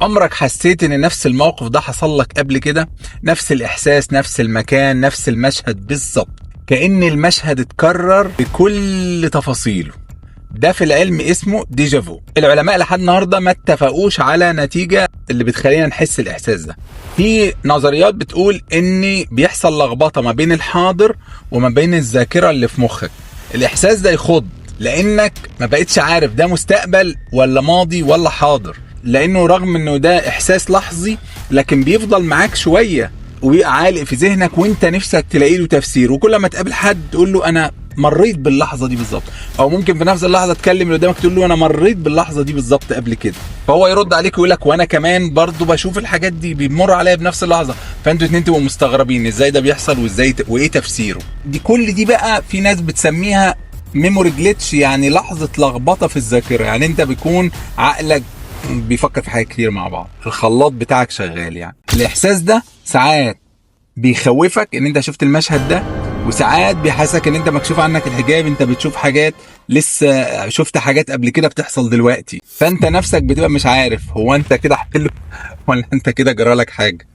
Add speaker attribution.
Speaker 1: عمرك حسيت ان نفس الموقف ده حصل لك قبل كده؟ نفس الاحساس، نفس المكان، نفس المشهد بالظبط، كأن المشهد اتكرر بكل تفاصيله. ده في العلم اسمه ديجافو. العلماء لحد النهارده ما اتفقوش على نتيجة اللي بتخلينا نحس الاحساس ده. في نظريات بتقول ان بيحصل لخبطة ما بين الحاضر وما بين الذاكرة اللي في مخك. الاحساس ده يخض لانك ما بقتش عارف ده مستقبل ولا ماضي ولا حاضر، لانه رغم انه ده احساس لحظي لكن بيفضل معاك شوية وبيبقى عالق في ذهنك، وانت نفسك تلاقي له تفسير. وكل ما تقابل حد تقول له انا مريت باللحظه دي بالظبط، او ممكن في نفس اللحظه تكلم اللي قدامك تقول له انا مريت باللحظه دي بالظبط قبل كده، فهو يرد عليك ويقول لك وانا كمان برضو بشوف الحاجات دي بيمر عليا بنفس اللحظه. فانتوا اتنين تبقوا مستغربين ازاي ده بيحصل وازاي وايه تفسيره. كل دي بقى في ناس بتسميها ميموري جليتش، يعني لحظه لخبطه في الذاكره. يعني انت بيكون عقلك بيفكر في حاجات كتير مع بعض، الخلاط بتاعك شغال. يعني الاحساس ده ساعات بيخوفك ان انت شفت المشهد ده، وساعات بيحسسك ان انت مكشوف عنك الحجاب، انت بتشوف حاجات لسه شفت حاجات قبل كده بتحصل دلوقتي، فانت نفسك بتبقى مش عارف هو انت كده حلو ولا انت كده جرالك حاجه.